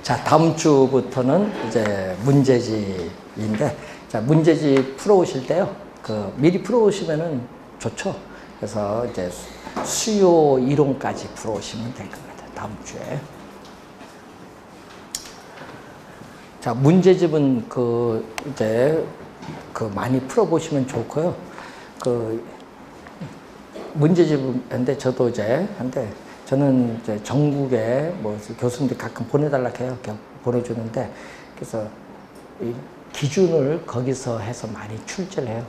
자, 다음 주부터는 이제 문제집인데, 자, 문제집 풀어오실 때요, 미리 풀어오시면은 좋죠. 그래서 이제 수요 이론까지 풀어오시면 될 겁니다. 다음 주에. 자, 문제집은 이제 많이 풀어보시면 좋고요. 문제집인데 저도 이제 저는 이제 전국에 뭐 교수님들 가끔 보내달라고 해요. 보내주는데, 그래서 이 기준을 거기서 해서 많이 출제를 해요.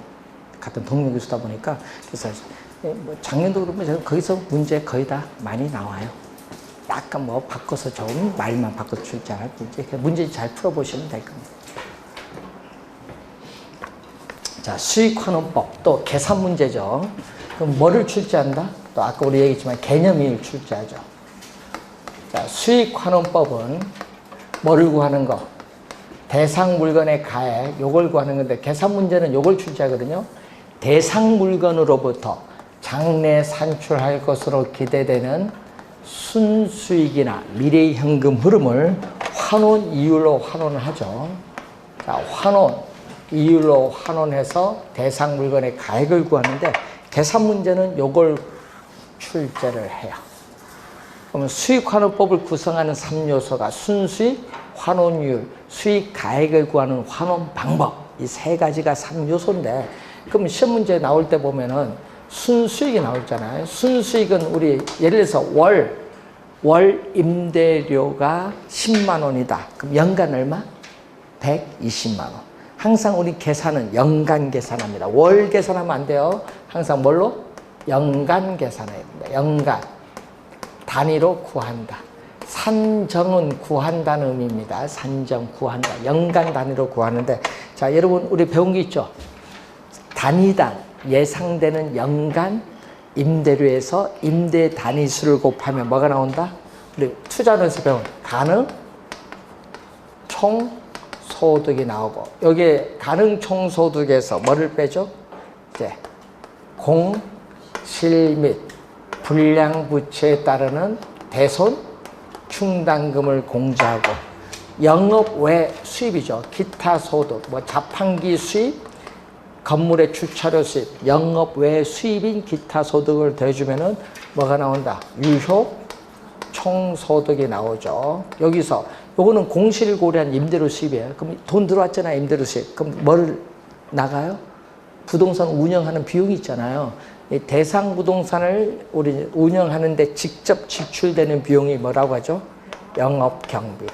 같은 동료 교수다 보니까. 그래서 뭐 작년도 그러면 거기서 문제 거의 다 많이 나와요. 약간 뭐 바꿔서 좀 말만 바꿔서 출제할 문제 잘 풀어보시면 될 겁니다. 자, 수익환원법, 또 계산 문제죠. 그럼 뭐를 출제한다? 또 아까 우리 얘기했지만 개념을 출제하죠. 자, 수익환원법은 뭐를 구하는 거? 대상 물건의 가액, 요걸 구하는 건데, 계산 문제는 요걸 출제하거든요. 대상 물건으로부터 장래 산출할 것으로 기대되는 순수익이나 미래 현금 흐름을 환원 이율로 환원을 하죠. 자, 환원 이율로 환원해서 대상 물건의 가액을 구하는데, 계산 문제는 요걸 출제를 해요. 그러면 수익환원법을 구성하는 3요소가 순수익, 환원이율, 수익 가액을 구하는 환원 방법, 이 세 가지가 3요소인데, 그럼 시험 문제 나올 때 보면은 순수익이 나오잖아요. 순수익은 우리 예를 들어서 월 임대료가 10만 원이다. 그럼 연간 얼마? 120만 원. 항상 우리 계산은 연간 계산합니다. 월 계산하면 안 돼요. 항상 뭘로? 연간 계산해야 됩니다. 연간. 단위로 구한다. 산정은 구한다는 의미입니다. 산정, 구한다. 연간 단위로 구하는데, 자, 여러분, 우리 배운 게 있죠? 단위당 예상되는 연간 임대료에서 임대 단위수를 곱하면 뭐가 나온다? 우리 투자론에서 배운 가능 총 소득이 나오고, 여기에 가능 총 소득에서 뭐를 빼죠? 이제 공, 실 및 불량 부채에 따르는 대손 충당금을 공제하고, 영업 외 수입이죠. 기타 소득, 뭐 자판기 수입, 건물의 주차료 수입, 영업 외 수입인 기타 소득을 더해주면은 뭐가 나온다? 유효 총소득이 나오죠. 여기서 요거는 공실을 고려한 임대료 수입이에요. 그럼 돈 들어왔잖아요, 임대료 수입. 그럼 뭘 나가요? 부동산 운영하는 비용이 있잖아요. 이 대상 부동산을 우리 운영하는데 직접 지출되는 비용이 뭐라고 하죠? 영업 경비.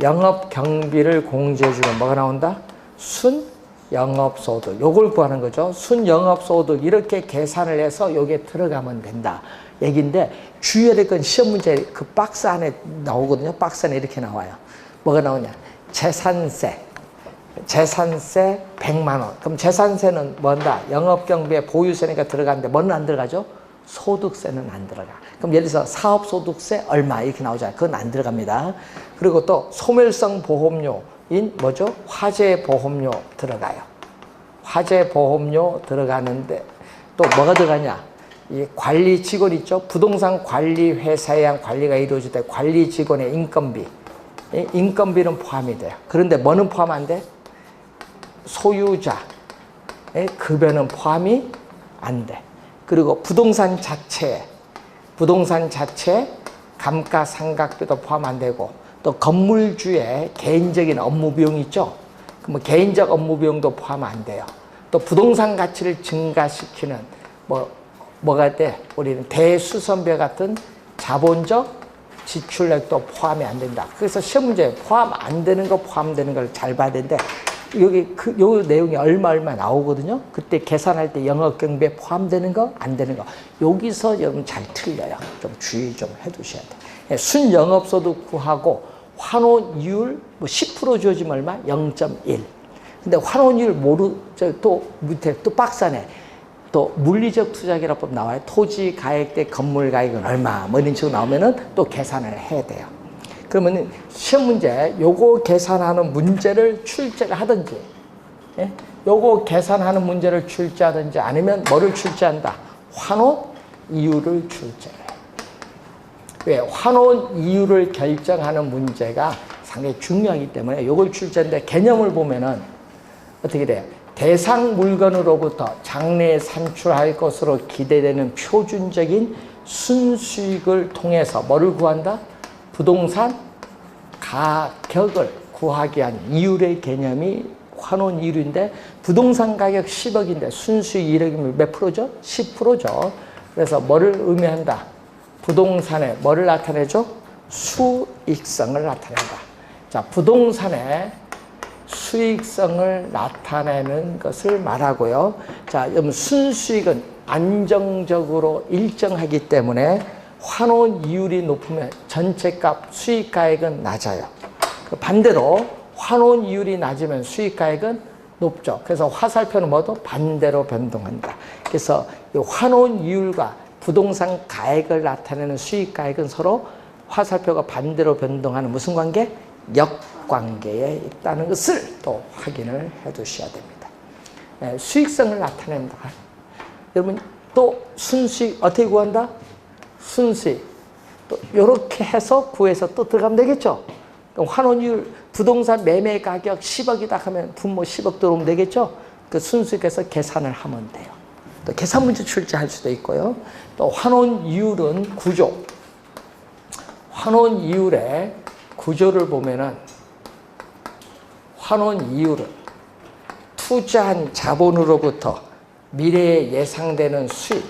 영업 경비를 공제해주면 뭐가 나온다? 순 영업소득, 요걸 구하는 거죠. 순영업소득, 이렇게 계산을 해서 요게 들어가면 된다 얘기인데, 주의해야 될 건 시험 문제 그 박스 안에 나오거든요. 박스 안에 이렇게 나와요. 뭐가 나오냐? 재산세 100만 원. 그럼 재산세는 뭔다? 영업경비에 보유세니까 들어가는데 뭐는 안 들어가죠? 소득세는 안 들어가. 그럼 예를 들어서 사업소득세 얼마 이렇게 나오잖아요. 그건 안 들어갑니다. 그리고 또 소멸성 보험료인 뭐죠? 화재보험료 들어가요. 화재보험료 들어가는데 또 뭐가 들어가냐? 이 관리 직원 있죠? 부동산 관리 회사에 의한 관리가 이루어질 때 관리 직원의 인건비, 인건비는 포함이 돼요. 그런데 뭐는 포함 안 돼? 소유자의 급여는 포함이 안 돼. 그리고 부동산 자체 감가상각비도 포함 안 되고, 또 건물주의 개인적인 업무 비용 있죠? 그럼 개인적 업무 비용도 포함 안 돼요. 또 부동산 가치를 증가시키는 뭐가 돼? 우리는 대수선비 같은 자본적 지출액도 포함이 안 된다. 그래서 시험 문제 포함 안 되는 거, 포함되는 걸 잘 봐야 되는데, 여기 요 내용이 얼마 나오거든요. 그때 계산할 때 영업경비에 포함되는 거, 안 되는 거. 여기서 여러분 잘 틀려요. 좀 주의 좀 해두셔야 돼. 순영업소득 구하고, 환원이율 10% 주어지면 얼마? 0.1. 근데 환원이율 또 밑에 또 박스 안에 또 물리적 투자계라법 나와요. 토지 가액 대 건물 가액은 얼마? 뭐 이런 식으로 나오면은 또 계산을 해야 돼요. 그러면 시험 문제 요거 계산하는 문제를 출제를 하든지, 요거 계산하는 문제를 출제하든지, 아니면 뭐를 출제한다? 환원 이율을 출제해요. 왜? 환원 이율을 결정하는 문제가 상당히 중요하기 때문에 이걸 출제하는데 개념을 보면은 어떻게 돼요? 대상 물건으로부터 장래에 산출할 것으로 기대되는 표준적인 순수익을 통해서 뭐를 구한다? 부동산 가격을 구하기 위한 이율의 개념이 환원이율인데 부동산 가격 10억인데 순수익 1억이면 몇 프로죠? 10%죠. 그래서 뭐를 의미한다? 부동산에 뭐를 나타내죠? 수익성을 나타낸다. 자, 부동산의 수익성을 나타내는 것을 말하고요. 자, 그럼 순수익은 안정적으로 일정하기 때문에 환원 이율이 높으면 전체값 수익가액은 낮아요. 반대로 환원 이율이 낮으면 수익가액은 높죠. 그래서 화살표는 뭐도 반대로 변동한다. 그래서 이 환원 이율과 부동산 가액을 나타내는 수익가액은 서로 화살표가 반대로 변동하는 무슨 관계? 역관계에 있다는 것을 또 확인을 해 두셔야 됩니다. 네, 수익성을 나타낸다. 여러분 또 순수익 어떻게 구한다? 순수익 또 이렇게 해서 구해서 또 들어가면 되겠죠. 그럼 환원율 부동산 매매 가격 10억이다 하면 분모 10억 들어오면 되겠죠. 그 순수익에서 계산을 하면 돼요. 또 계산 문제 출제할 수도 있고요. 또 환원이율은 구조. 환원이율의 구조를 보면은 환원이율은 투자한 자본으로부터 미래에 예상되는 수익,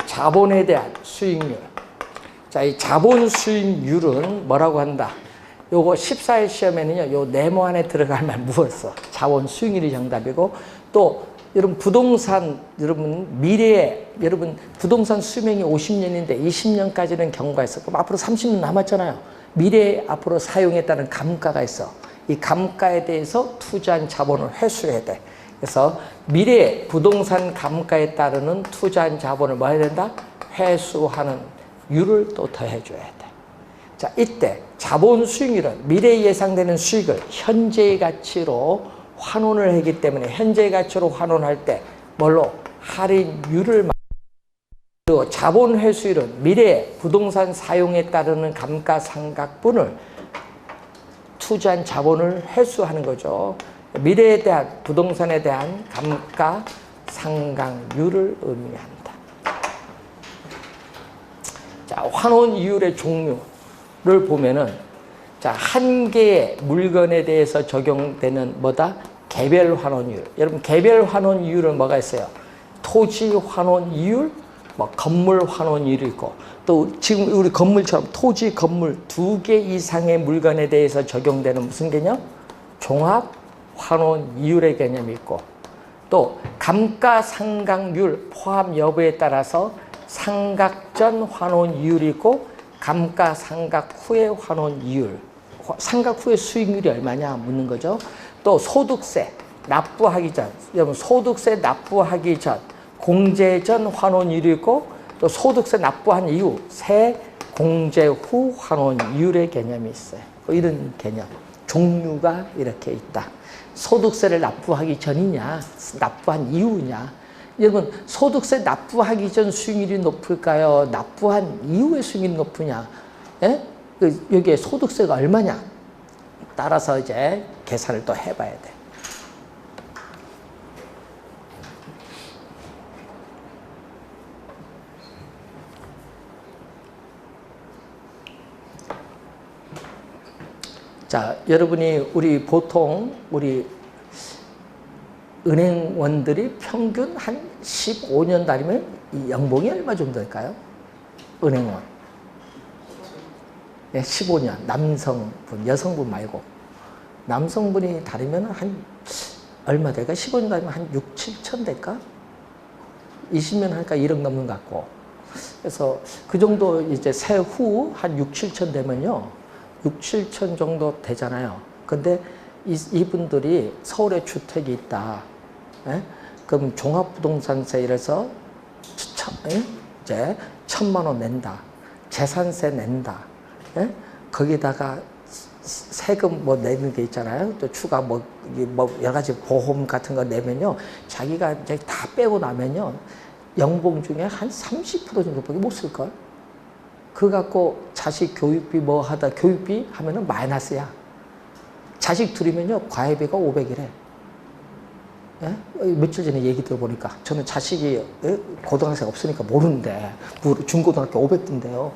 자본에 대한 수익률. 자, 이 자본 수익률은 뭐라고 한다? 요거 14일 시험에는요, 요 네모 안에 들어갈 말 무었어. 자본 수익률이 정답이고, 또 여러분 부동산, 여러분 미래에, 여러분 부동산 수명이 50년인데 20년까지는 경과가 있어. 그럼 앞으로 30년 남았잖아요. 미래에 앞으로 사용에 따른 감가가 있어. 이 감가에 대해서 투자한 자본을 회수해야 돼. 그래서 미래에 부동산 감가에 따르는 투자한 자본을 뭐 해야 된다? 회수하는 율을 또 더해줘야 돼. 자, 이때 자본 수익률은 미래에 예상되는 수익을 현재의 가치로 환원을 하기 때문에 현재의 가치로 환원할 때 뭘로? 할인율을 그리고 자본 회수율은 미래에 부동산 사용에 따르는 감가상각분을 투자한 자본을 회수하는 거죠. 미래에 대한 부동산에 대한 감가상각률을 의미한다. 자, 환원이율의 종류를 보면은 자, 한 개의 물건에 대해서 적용되는 뭐다? 개별 환원이율. 여러분 개별 환원이율은 뭐가 있어요? 토지 환원이율, 뭐 건물 환원이율이 있고 또 지금 우리 건물처럼 토지 건물 2개 이상의 물건에 대해서 적용되는 무슨 개념? 종합 환원이율의 개념이 있고 또 감가상각률 포함 여부에 따라서 상각 전 환원이율이 있고 감가상각 후의 환원이율, 상각 후의 수익률이 얼마냐 묻는 거죠. 또 소득세 납부하기 전, 여러분 소득세 납부하기 전 공제 전 환원이율이 있고 또 소득세 납부한 이후 세 공제 후 환원이율의 개념이 있어요. 이런 개념, 종류가 이렇게 있다. 소득세를 납부하기 전이냐, 납부한 이후냐. 여러분 소득세 납부하기 전 수익률이 높을까요? 납부한 이후의 수익률이 높으냐? 예? 여기에 소득세가 얼마냐? 따라서 이제 계산을 또 해봐야 돼. 자, 여러분이 보통 우리 은행원들이 평균 한 15년 다니면 이 연봉이 얼마 정도 될까요? 은행원. 네, 15년. 남성분, 여성분 말고. 남성분이 다니면 한 얼마 될까? 15년 다니면 한 6, 7천 될까? 20년 하니까 1억 넘는 것 같고. 그래서 그 정도 이제 세후 한 6, 7천 되면요. 6, 7천 정도 되잖아요. 근데 이분들이 서울에 주택이 있다. 예? 그럼 종합부동산세 이래서 이제 1,000만 원 낸다. 재산세 낸다. 예? 거기다가 세금 뭐 내는 게 있잖아요. 또 추가 뭐 여러 가지 보험 같은 거 내면요. 자기가 이제 다 빼고 나면요. 연봉 중에 한 30% 정도밖에 못 쓸걸. 그거 갖고 자식 교육비 뭐 하다 교육비 하면은 마이너스야. 자식 둘이면요 과외비가 500이래. 예? 며칠 전에 얘기 들어보니까 저는 자식이 고등학생 없으니까 모르는데 중고등학교 500든데요.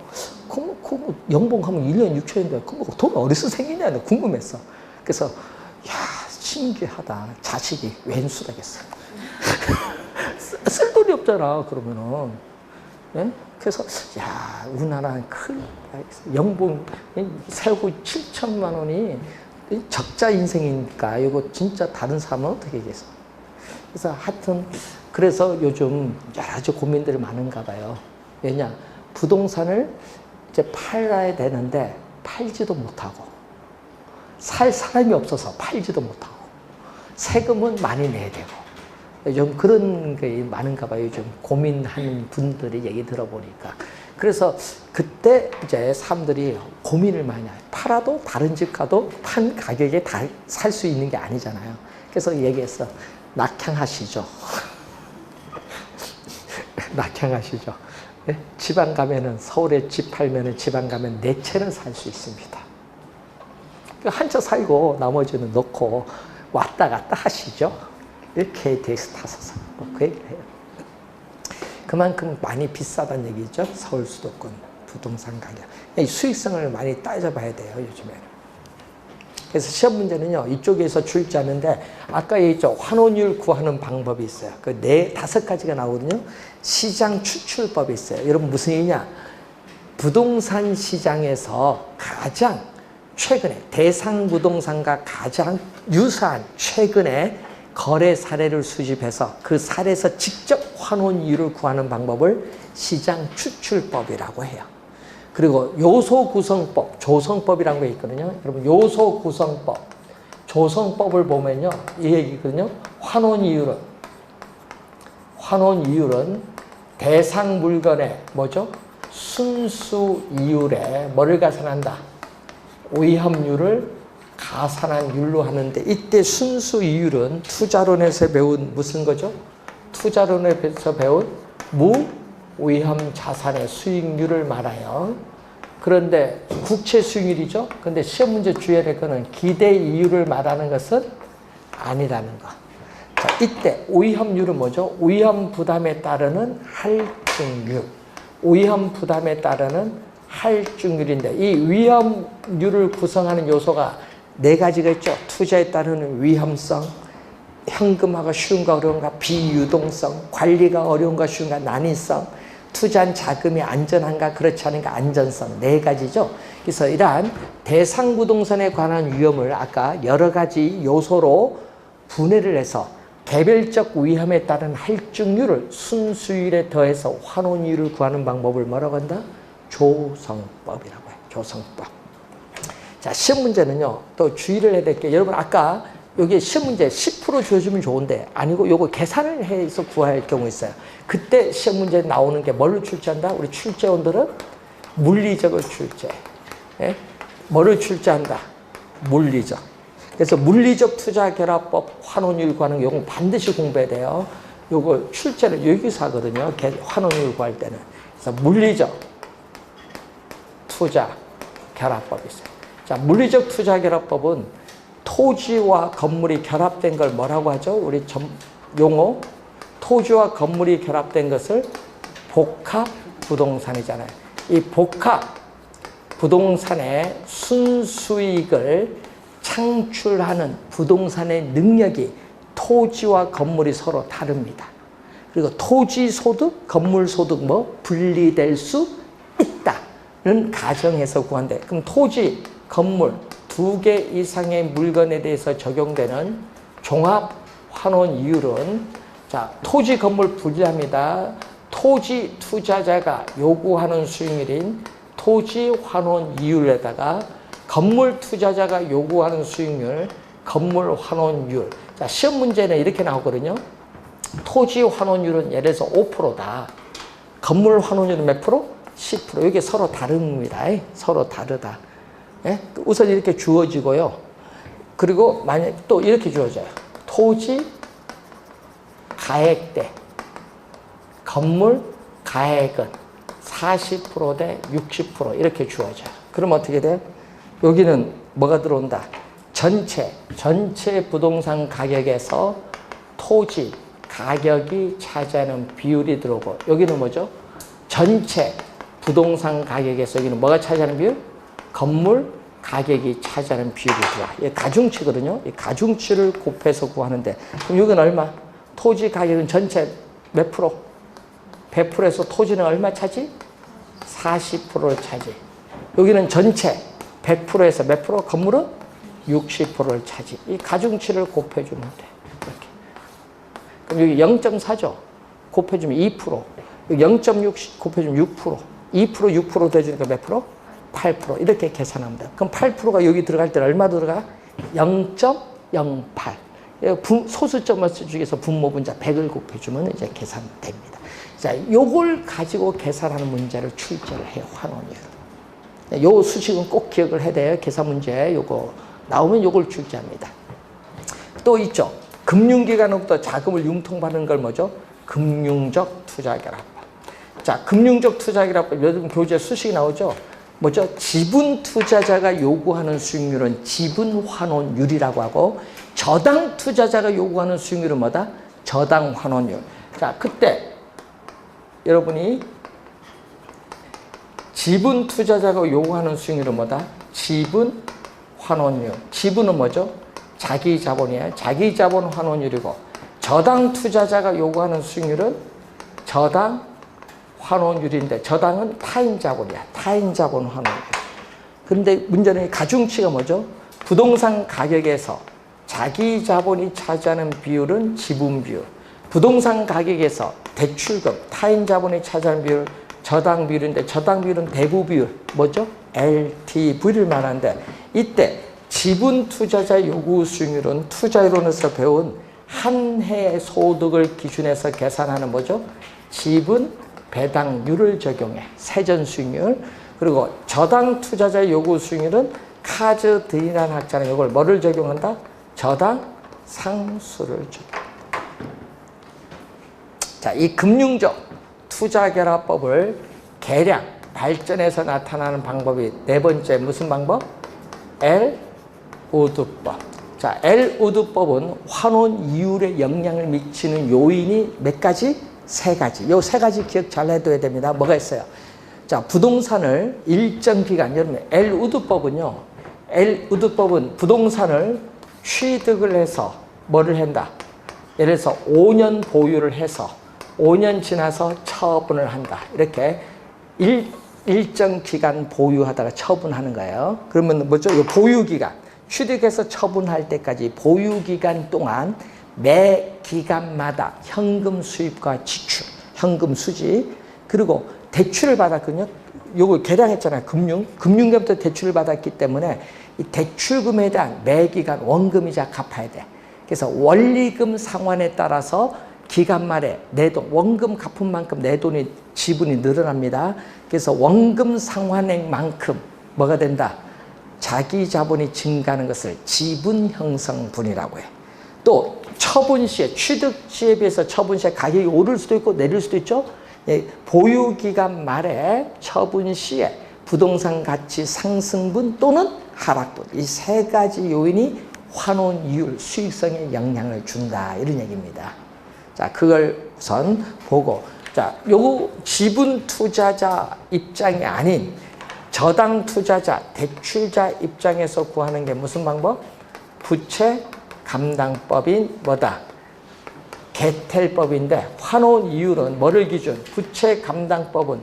그 연봉하면 1년 6천인데 돈 어디서 생기냐 궁금했어. 그래서 야 신기하다. 자식이 왼수라겠어. 쓸 돈이 없잖아 그러면은. 예? 그래서 야 우리나라는 큰 연봉 세후 7천만 원이 적자 인생이니까 이거 진짜 다른 사람은 어떻게 하겠어. 그래서 하여튼 그래서 요즘 여러 가지 고민들이 많은가 봐요. 왜냐 부동산을 이제 팔아야 되는데 팔지도 못하고 살 사람이 없어서 팔지도 못하고 세금은 많이 내야 되고 좀 그런 게 많은가 봐요. 요즘 고민하는 분들이 얘기 들어보니까. 그래서 그때 이제 사람들이 고민을 많이 해요. 팔아도 다른 집 가도 판 가격에 다 살 수 있는 게 아니잖아요. 그래서 얘기했어. 낙향하시죠. 낙향하시죠. 네? 지방 가면은 서울에 집 팔면은 지방 가면 4채는 살 수 있습니다. 한 채 살고 나머지는 넣고 왔다 갔다 하시죠. 이렇게 KTX 타서 그 얘기를 해요. 그만큼 많이 비싸다는 얘기죠. 서울 수도권 부동산 가격. 수익성을 많이 따져봐야 돼요. 요즘에는. 그래서 시험 문제는요. 이쪽에서 출제하는데 아까 얘기했죠. 환원율 구하는 방법이 있어요. 그 5가지가 나오거든요. 시장 추출법이 있어요. 여러분 무슨 얘기냐. 부동산 시장에서 가장 최근에 대상 부동산과 가장 유사한 최근에 거래 사례를 수집해서 그 사례에서 직접 환원이율을 구하는 방법을 시장 추출법이라고 해요. 그리고 요소구성법, 조성법이라는 게 있거든요. 여러분 요소구성법, 조성법을 보면요. 이 얘기거든요. 환원이율은 대상 물건의 뭐죠? 순수이율에 뭐를 가산한다? 오이합률을 가산한 율로 하는데 이때 순수이율은 투자론에서 배운 무슨 거죠? 투자론에서 배운 무오이함 자산의 수익률을 말해요. 그런데 국채 수익률이죠. 그런데 시험 문제 주의해야 될 거는 기대 이율을 말하는 것은 아니라는 거. 자, 이때 오이함률은 뭐죠? 오이함 부담에 따르는 할증률. 오이함 부담에 따르는 할증률인데 이 위험률을 구성하는 요소가 4가지가 있죠. 투자에 따르는 위험성, 현금화가 쉬운가 어려운가, 비유동성, 관리가 어려운가 쉬운가, 난이성, 투자한 자금이 안전한가 그렇지 않은가 안전성 4가지죠. 그래서 이러한 대상 부동산에 관한 위험을 아까 여러 가지 요소로 분해를 해서 개별적 위험에 따른 할증률을 순수율에 더해서 환원율을 구하는 방법을 뭐라고 한다? 조성법이라고 해요. 조성법. 자, 시험 문제는요, 또 주의를 해야 될 게, 여러분, 아까 여기 시험 문제 10% 주어주면 좋은데, 아니고 요거 계산을 해서 구할 경우 있어요. 그때 시험 문제 나오는 게 뭘로 출제한다? 우리 출제원들은 물리적을 출제. 예? 뭐를 출제한다? 물리적. 그래서 물리적 투자 결합법 환원율 구하는 거, 요거 반드시 공부해야 돼요. 요거 출제를 여기서 하거든요. 환원율 구할 때는. 그래서 물리적 투자 결합법이 있어요. 자, 물리적 투자 결합법은 토지와 건물이 결합된 걸 뭐라고 하죠? 우리 용어 토지와 건물이 결합된 것을 복합 부동산이잖아요. 이 복합 부동산의 순수익을 창출하는 부동산의 능력이 토지와 건물이 서로 다릅니다. 그리고 토지 소득, 건물 소득 뭐 분리될 수 있다는 가정에서 구한대. 그럼 토지, 건물 2개 이상의 물건에 대해서 적용되는 종합 환원 이율은 자, 토지, 건물 분리합니다. 토지 투자자가 요구하는 수익률인 토지 환원 이율에다가 건물 투자자가 요구하는 수익률, 건물 환원율. 자, 시험 문제는 이렇게 나오거든요. 토지 환원율은 예를 들어서 5%다. 건물 환원율은 몇 프로? 10%. 이게 서로 다릅니다. 서로 다르다. 예? 우선 이렇게 주어지고요. 그리고 만약 또 이렇게 주어져요. 토지 가액대, 건물 가액은 40% 대 60% 이렇게 주어져요. 그럼 어떻게 돼? 여기는 뭐가 들어온다? 전체 부동산 가격에서 토지 가격이 차지하는 비율이 들어오고, 여기는 뭐죠? 전체 부동산 가격에서 여기는 뭐가 차지하는 비율? 건물 가격이 차지하는 비율이 들어와. 이게 가중치거든요. 이 가중치를 곱해서 구하는데, 그럼 여기는 얼마? 토지 가격은 전체 몇 프로? 100%에서 토지는 얼마 차지? 40%를 차지. 여기는 전체 100%에서 몇 프로? 건물은 60%를 차지. 이 가중치를 곱해주면 돼. 이렇게. 그럼 여기 0.4죠? 곱해주면 2%. 여기 0.6 곱해주면 6%. 6% 돼주니까 몇 프로? 8%. 이렇게 계산합니다. 그럼 8%가 여기 들어갈 때는 얼마 들어가? 0.08. 소수점 중에서 분모분자 100을 곱해주면 이제 계산됩니다. 자, 요걸 가지고 계산하는 문제를 출제를 해요, 환원율. 요 수식은 꼭 기억을 해야 돼요. 계산 문제 요거 나오면 요걸 출제합니다. 또 있죠. 금융기관으로부터 자금을 융통받는 걸 뭐죠? 금융적 투자결합법. 자, 금융적 투자결합법 요즘 교재 수식이 나오죠. 뭐죠? 지분 투자자가 요구하는 수익률은 지분 환원율이라고 하고, 저당 투자자가 요구하는 수익률은 뭐다? 저당 환원율. 자, 그때 여러분이 지분 투자자가 요구하는 수익률은 뭐다? 지분 환원율. 지분은 뭐죠? 자기 자본이에요. 자기 자본 환원율이고, 저당 투자자가 요구하는 수익률은 저당 환원율인데, 저당은 타인 자본이야. 타인 자본 환원율. 그런데 문제는 가중치가 뭐죠? 부동산 가격에서 자기 자본이 차지하는 비율은 지분 비율. 부동산 가격에서 대출금, 타인 자본이 차지하는 비율, 저당 비율인데, 저당 비율은 대부 비율, 뭐죠? LTV를 말하는데, 이때 지분 투자자 요구 수익률은 투자이론에서 배운 한 해의 소득을 기준해서 계산하는 뭐죠? 지분 배당률을 적용해. 세전 수익률. 그리고 저당 투자자 요구 수익률은 카즈 드이라는 학자는 이걸 뭐를 적용한다? 저당 상수를 적용. 자, 이 금융적 투자결합법을 계량, 발전해서 나타나는 방법이 네 번째 무슨 방법? 엘우드법. 자, 엘우드법은 환원 이율에 영향을 미치는 요인이 몇 가지? 세 가지. 요 세 가지 기억 잘 해둬야 됩니다. 뭐가 있어요? 자, 부동산을 일정 기간, 여러분, 엘우드법은요, 엘우드법은 부동산을 취득을 해서 뭐를 한다? 예를 들어서 5년 보유를 해서 5년 지나서 처분을 한다. 이렇게 일정 기간 보유하다가 처분하는 거예요. 그러면 뭐죠? 이 보유기간, 취득해서 처분할 때까지 보유기간 동안 매 기간마다 현금 수입과 지출, 현금 수지, 그리고 대출을 받았거든요. 요거 계량했잖아요. 금융계부터 대출을 받았기 때문에 이 대출금에 대한 매 기간 원금이자 갚아야 돼. 그래서 원리금 상환에 따라서 기간 말에 내돈, 원금 갚은 만큼 내돈이 지분이 늘어납니다. 그래서 원금 상환액만큼 뭐가 된다? 자기 자본이 증가하는 것을 지분 형성분이라고 해요. 또 처분 시에, 취득 시에 비해서 처분 시에 가격이 오를 수도 있고 내릴 수도 있죠. 보유 기간 말에 처분 시에 부동산 가치 상승분 또는 하락분, 이 세 가지 요인이 환원 이율, 수익성에 영향을 준다, 이런 얘기입니다. 자, 그걸 우선 보고, 자, 요거 지분 투자자 입장이 아닌 저당 투자자, 대출자 입장에서 구하는 게 무슨 방법? 부채 감당법인 뭐다? 개텔법인데, 환원 이율은 뭐를 기준? 부채 감당법은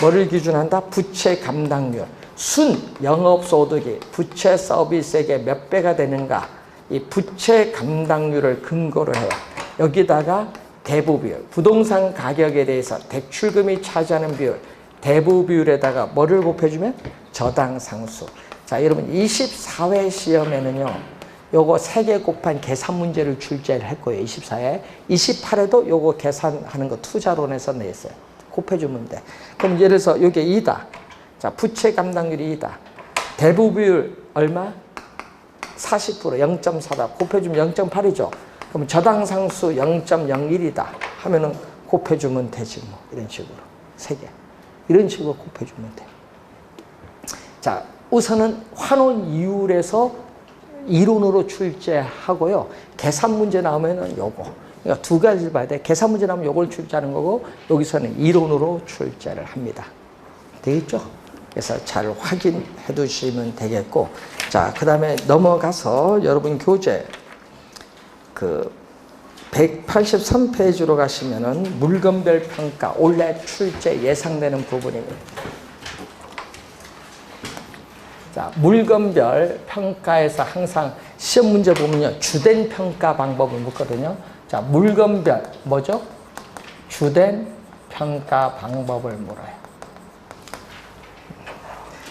뭐를 기준한다? 부채 감당률. 순 영업소득이 부채 서비스액의 몇 배가 되는가? 이 부채 감당률을 근거로 해요. 여기다가 대부 비율, 부동산 가격에 대해서 대출금이 차지하는 비율, 대부 비율에다가 뭐를 곱해주면? 저당 상수. 자, 여러분 24회 시험에는요, 요거 3개 곱한 계산 문제를 출제를 할 거예요. 24회. 28회도 요거 계산하는 거 투자론에서 냈어요. 곱해주면 돼. 그럼 예를 들어서 요게 2다. 자, 부채 감당률이 2다. 대부 비율 얼마? 40%, 0.4다. 곱해주면 0.8이죠. 그럼 저당 상수 0.01이다 하면은 곱해주면 되지 뭐. 이런 식으로. 3개. 이런 식으로 곱해주면 돼. 자, 우선은 환원 이율에서 이론으로 출제하고요. 계산 문제 나오면은 요거. 그러니까 두 가지를 봐야 돼. 계산 문제 나오면 요걸 출제하는 거고, 여기서는 이론으로 출제를 합니다. 되겠죠? 그래서 잘 확인해 두시면 되겠고, 자, 그 다음에 넘어가서 여러분 교재 183페이지로 가시면은 물건별 평가 올해 출제 예상되는 부분입니다. 자, 물건별 평가에서 항상 시험 문제 보면요, 주된 평가 방법을 묻거든요. 자, 물건별 뭐죠? 주된 평가 방법을 물어요.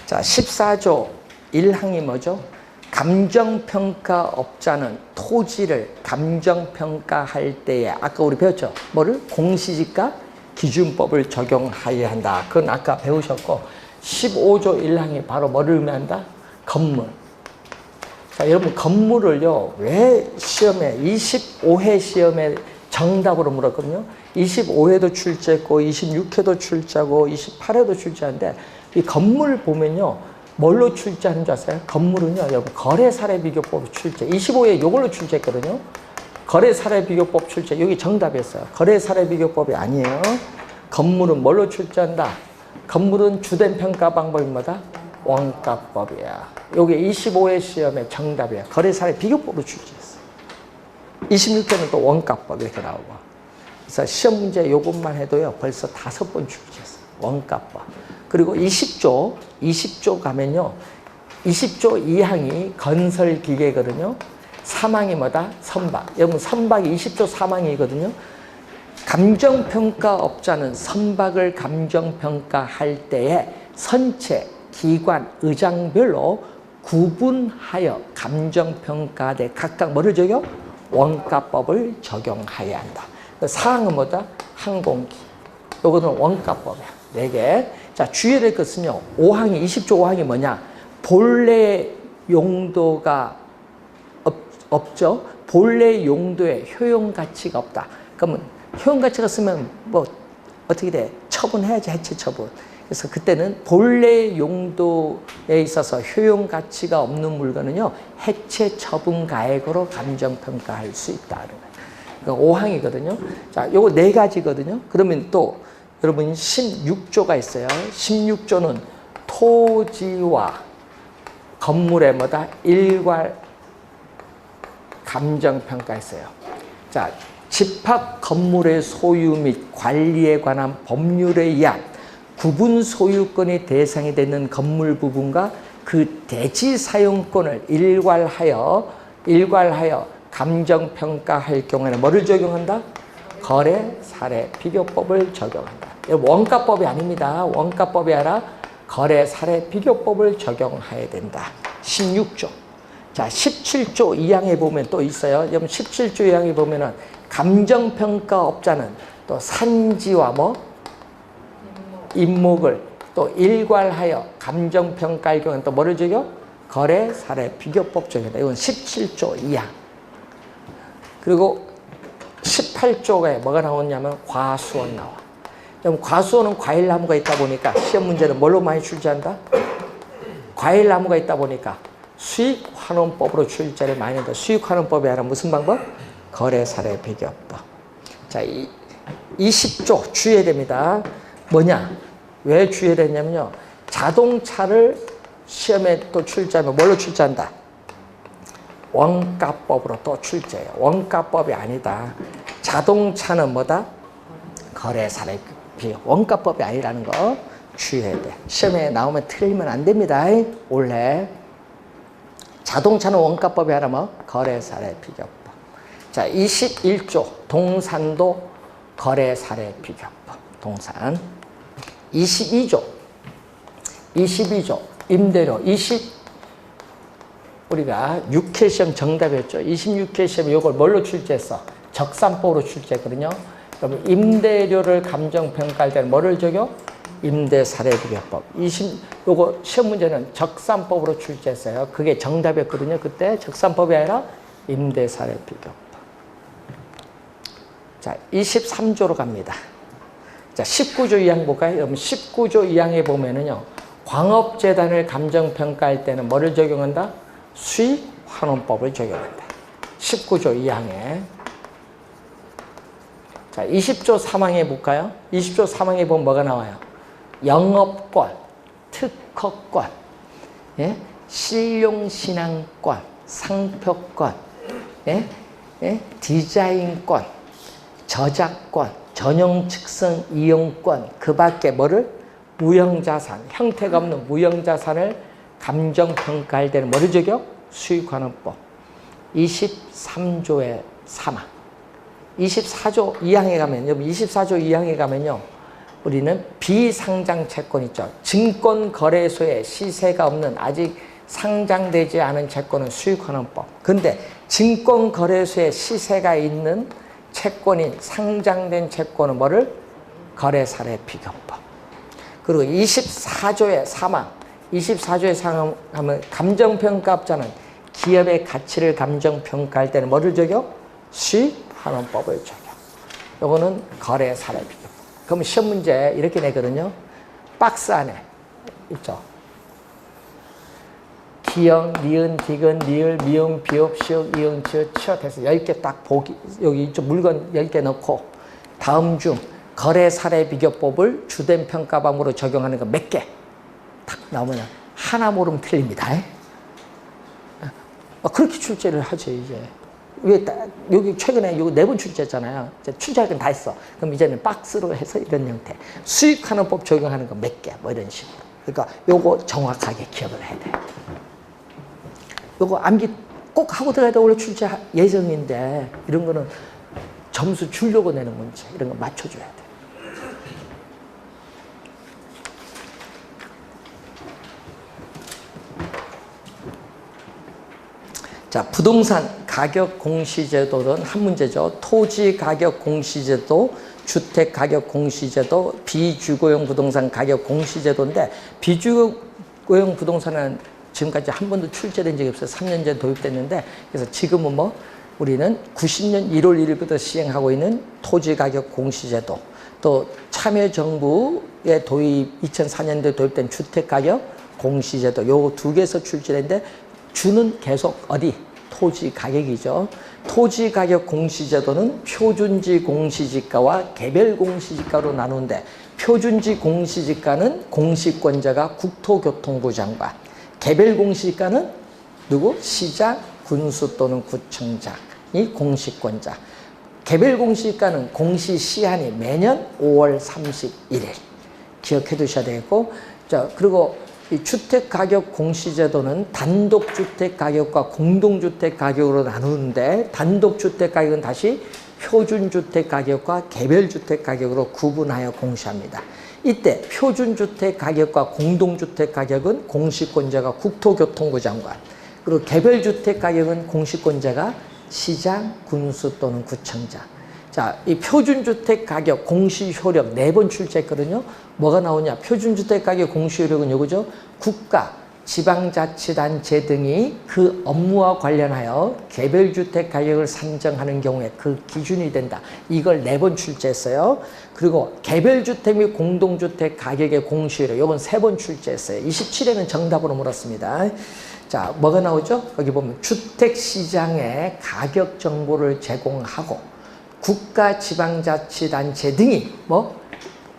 자, 14조 1항이 뭐죠? 감정평가업자는 토지를 감정평가할 때에 아까 우리 배웠죠? 뭐를? 공시지가 기준법을 적용하여야 한다. 그건 아까 배우셨고, 15조 1항이 바로 뭐를 의미한다? 건물. 자, 여러분 건물을요, 왜 시험에 25회 시험에 정답으로 물었거든요. 25회도 출제했고 26회도 출제하고 28회도 출제하는데, 이 건물 보면요, 뭘로 출제하는 줄 아세요? 건물은요, 여러분 거래사례비교법 출제 25회 이걸로 출제했거든요. 거래사례비교법 출제, 여기 정답이었어요. 거래사례비교법이 아니에요. 건물은 뭘로 출제한다? 건물은 주된 평가 방법이 뭐다? 원가법이야. 요게 25회 시험의 정답이야. 거래사례비교법으로 출제했어. 26회는 또 원가법 이렇게 나오고. 그래서 시험 문제 요것만 해도요, 벌써 5번 출제했어. 원가법. 그리고 20조 가면요, 20조 2항이 건설기계거든요. 3항이 뭐다? 선박. 여러분 선박이 20조 3항이거든요. 감정평가업자는 선박을 감정평가할 때에 선체, 기관, 의장별로 구분하여 감정평가대 각각 뭐를 적용? 원가법을 적용해야 한다. 사항은 뭐다? 항공기. 요거는 원가법이야. 4개. 자, 주의해야 될 것은요, 5항이, 20조 5항이 뭐냐? 본래 용도가 없죠? 본래 용도에 효용 가치가 없다. 그러면 효용 가치가 없으면 뭐 어떻게 돼? 처분해야지, 해체 처분. 그래서 그때는 본래 용도에 있어서 효용 가치가 없는 물건은요, 해체 처분 가액으로 감정평가할 수 있다. 그러니까 5항이거든요. 자, 요거 4가지거든요. 그러면 또 여러분 16조가 있어요. 16조는 토지와 건물의 뭐다? 일괄 감정평가했어요. 자, 집합 건물의 소유 및 관리에 관한 법률에 의한 구분 소유권의 대상이 되는 건물 부분과 그 대지 사용권을 일괄하여 감정평가할 경우에는 뭐를 적용한다? 거래 사례 비교법을 적용한다. 원가법이 아닙니다. 원가법이 아니라 거래 사례 비교법을 적용해야 된다. 16조. 자, 17조 2항에 보면 또 있어요. 여러분 17조 2항에 보면은 감정평가업자는 또 산지와 뭐 임목을 또 일괄하여 감정평가할 경우는 또 뭐를 적용? 거래 사례 비교법 적용한다. 이건 17조 2항. 그리고 18조에 뭐가 나오냐면 과수원 나와. 그럼 과수원은 과일나무가 있다 보니까 시험 문제는 뭘로 많이 출제한다? 과일나무가 있다 보니까 수익환원법으로 출제를 많이 한다. 수익환원법이 아니라 무슨 방법? 거래사례 비교법. 자, 20조 주의해야 됩니다. 뭐냐? 왜 주의해야 되냐면요, 자동차를 시험에 또 출제하면 뭘로 출제한다? 원가법으로 또 출제해요. 원가법이 아니다. 자동차는 뭐다? 거래사례 비교. 원가법이 아니라는 거 주의해야 돼. 시험에 나오면 틀리면 안 됩니다. 원래 자동차는 원가법이 아니라 뭐? 거래사례 비교법. 자, 21조 동산도 거래사례 비교법. 동산. 22조 임대료. 우리가 6회 시험 정답이었죠. 26회 시험 이걸 뭘로 출제했어? 적산법으로 출제했거든요. 그럼 임대료를 감정평가할 때는 뭐를 적용? 임대사례비교법. 요거 시험 문제는 적산법으로 출제했어요. 그게 정답이었거든요. 그때 적산법이 아니라 임대사례비교법. 자, 23조로 갑니다. 자, 19조 2항 볼까요? 여러분 19조 2항에 보면은요. 광업재단을 감정평가할 때는 뭐를 적용한다? 수익환원법을 적용한다. 19조 2항에. 자, 20조 3항에 볼까요? 20조 3항에 보면 뭐가 나와요? 영업권, 특허권, 예? 실용신앙권, 상표권, 예? 예? 디자인권, 저작권, 전용측성 이용권, 그 밖에 뭐를? 무형자산, 형태가 없는 무형자산을 감정평가할 때는 뭐를 적용? 수익환원법. 23조의 3항. 24조 2항에 가면, 여기 24조 2항에 가면요. 우리는 비상장 채권 있죠. 증권거래소에 시세가 없는 아직 상장되지 않은 채권은 수익환원법. 근데 증권거래소에 시세가 있는 채권인 상장된 채권은 뭐를? 거래사례 비교법. 그리고 24조의 3항. 24조의 3항 하면 감정평가업자는 기업의 가치를 감정평가할 때는 뭐를 적용? 수익환원법을 적용. 요거는 거래사례 비교법. 그럼 시험 문제 이렇게 내거든요. 박스 안에 있죠. 기역, 니은, 디귿, 리을, 미음, 비읍, 시읍, 이응, 지읒, 치읓 해서 10개 딱 보기, 여기 좀 물건 10개 넣고 다음 중 거래사례비교법을 주된 평가방으로 적용하는 거 몇 개? 딱 나오면 하나 모르면 틀립니다. 그렇게 출제를 하죠, 이제. 왜, 여기 최근에 요거 4번 출제했잖아요. 이제 출제하긴 다 했어. 그럼 이제는 박스로 해서 이런 형태. 수익환원법 적용하는 거 몇 개? 뭐 이런 식으로. 그러니까 요거 정확하게 기억을 해야 돼요. 요거 암기 꼭 하고 들어가야 돼. 원래 출제 예정인데 이런 거는 점수 주려고 내는 문제. 이런 거 맞춰줘야 돼. 자, 부동산 가격 공시제도는 한 문제죠. 토지 가격 공시제도, 주택 가격 공시제도, 비주거용 부동산 가격 공시제도인데 비주거용 부동산은 지금까지 한 번도 출제된 적이 없어요. 3년 전에 도입됐는데 그래서 지금은 뭐 우리는 90년 1월 1일부터 시행하고 있는 토지 가격 공시제도, 또 참여정부의 도입 2004년도에 도입된 주택 가격 공시제도 요 두 개에서 출제된데 주는 계속 어디? 토지 가격이죠. 토지 가격 공시제도는 표준지 공시지가와 개별 공시지가로 나누는데 표준지 공시지가는 공시권자가 국토교통부 장관, 개별 공시지가는 누구? 시장, 군수 또는 구청장이 공시권자. 개별 공시지가는 공시시한이 매년 5월 31일. 기억해 두셔야 되겠고, 자, 그리고 이 주택가격 공시제도는 단독주택가격과 공동주택가격으로 나누는데 단독주택가격은 다시 표준주택가격과 개별주택가격으로 구분하여 공시합니다. 이때 표준주택가격과 공동주택가격은 공시권자가 국토교통부 장관, 그리고 개별주택가격은 공시권자가 시장, 군수 또는 구청장. 자, 이 표준주택가격 공시효력 4번 출제했거든요. 뭐가 나오냐? 표준주택가격 공시효력은 요거죠. 국가, 지방자치단체 등이 그 업무와 관련하여 개별주택가격을 산정하는 경우에 그 기준이 된다. 이걸 4번 출제했어요. 그리고 개별주택 및 공동주택 가격의 공시효력 요건 3번 출제했어요. 27회는 정답으로 물었습니다. 자, 뭐가 나오죠? 여기 보면 주택시장의 가격 정보를 제공하고 국가 지방자치단체 등이 뭐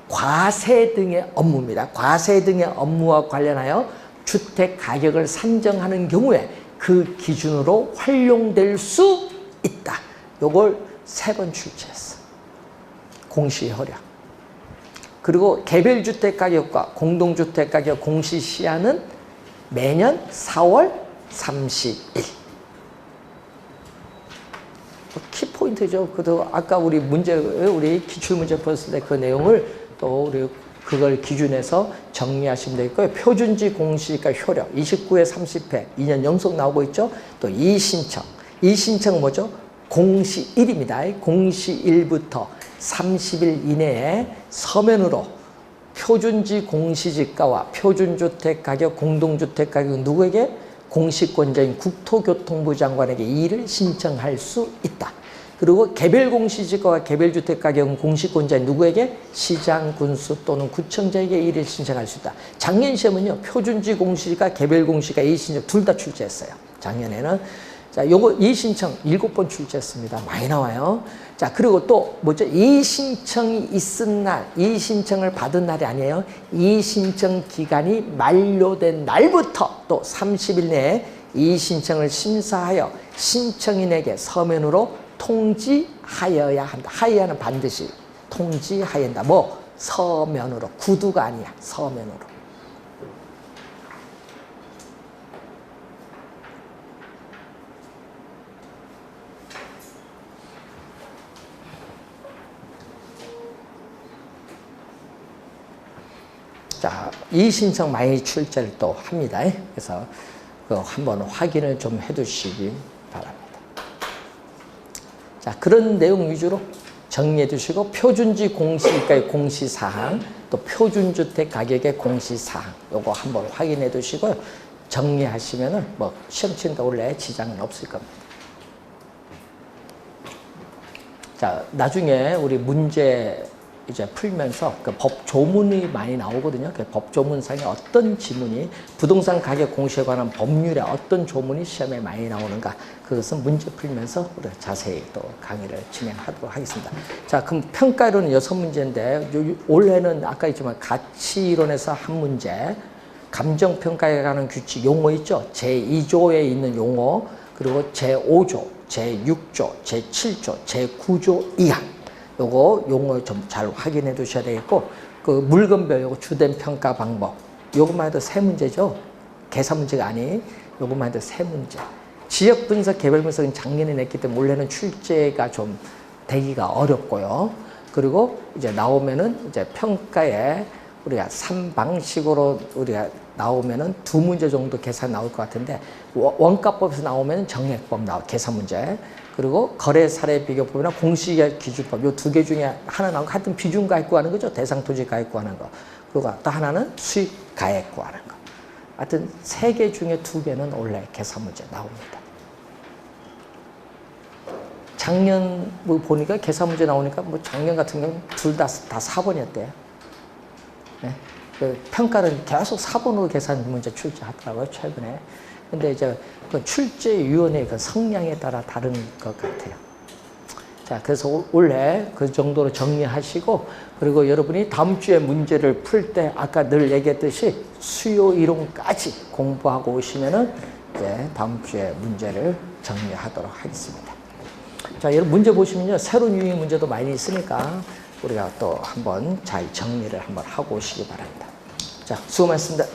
과세 등의 업무입니다. 과세 등의 업무와 관련하여 주택 가격을 산정하는 경우에 그 기준으로 활용될 수 있다. 요걸 3번 출제했어. 공시효력. 그리고 개별주택 가격과 공동주택 가격 공시시한은 매년 4월 30일. 키포인트죠. 그래도 아까 우리 기출문제 풀었을 때 그 내용을 또 우리 그걸 기준해서 정리하시면 되겠고요. 표준지 공시지가 효력 29회 30회 2년 연속 나오고 있죠. 또 이의신청. 이의신청은 뭐죠? 공시일입니다. 공시일부터 30일 이내에 서면으로 표준지 공시지가와 표준주택가격, 공동주택가격은 누구에게? 공시권자인 국토교통부 장관에게 이의를 신청할 수 있다. 그리고 개별 공시지가와 개별 주택 가격은 공시권자인 누구에게? 시장, 군수 또는 구청장에게 이를 신청할 수 있다. 작년 시험은요, 표준지 공시가 개별 공시가 이 신청 둘 다 출제했어요. 작년에는. 자, 요거 이 신청 7번 출제했습니다. 많이 나와요. 자, 그리고 또 뭐죠? 이 신청이 있은 날, 이 신청을 받은 날이 아니에요. 이 신청 기간이 만료된 날부터 또 30일 내에 이 신청을 심사하여 신청인에게 서면으로 통지하여야 한다. 하여야는 반드시 통지하여야 한다. 뭐 서면으로, 구두가 아니야. 서면으로. 자, 이 신청 많이 출제를 또 합니다. 그래서 한번 확인을 좀 해두시기 바랍니다. 자, 그런 내용 위주로 정리해 두시고 표준지 공시가의 공시사항, 또 표준주택 가격의 공시사항 요거 한번 확인해 두시고요. 정리하시면은 뭐 시험 치는데 원래 지장은 없을 겁니다. 자, 나중에 우리 문제 이제 풀면서 그 법 조문이 많이 나오거든요. 그 법 조문상에 어떤 지문이 부동산 가격 공시에 관한 법률에 어떤 조문이 시험에 많이 나오는가, 그것은 문제 풀면서 우리가 자세히 또 강의를 진행하도록 하겠습니다. 자, 그럼 평가로는 6문제인데 올해는 아까 있지만 가치이론에서 한 문제, 감정평가에 관한 규칙 용어 있죠. 제2조에 있는 용어, 그리고 제5조, 제6조, 제7조, 제9조 이하 요거 용어 좀 잘 확인해 두셔야 되겠고, 그 물건별 요거 주된 평가 방법 요것만 해도 3문제죠. 계산 문제가 아닌 요것만 해도 3문제. 지역 분석, 개별 분석은 작년에 냈기 때문에 올해는 출제가 좀 되기가 어렵고요. 그리고 이제 나오면은 이제 평가에 우리가 3방식으로 우리가 나오면은 2문제 정도 계산 나올 것 같은데, 원가법에서 나오면 정액법 나와, 계산 문제. 그리고 거래 사례 비교법이나 공시계약 기준법 요 2개 중에 하나 나오고, 하여튼 비중 가액 구하는 거죠. 대상 토지 가액 구하는 거. 그리고 또 하나는 수익 가액 구하는 거. 하여튼 3개 중에 2개는 원래 계산 문제 나옵니다. 작년 뭐 보니까 계산 문제 나오니까 뭐 작년 같은 경우는 둘 다 4번이었대요. 네. 그 평가는 계속 4번으로 계산 문제 출제하더라고요, 최근에. 근데 이제 그 출제위원회 그 성향에 따라 다른 것 같아요. 자, 그래서 올해 그 정도로 정리하시고, 그리고 여러분이 다음 주에 문제를 풀 때 아까 늘 얘기했듯이 수요 이론까지 공부하고 오시면은 이제 다음 주에 문제를 정리하도록 하겠습니다. 자, 여러분 문제 보시면요, 새로운 유형 문제도 많이 있으니까 우리가 또 한번 잘 정리를 한번 하고 오시기 바랍니다. 자, 수고 많습니다.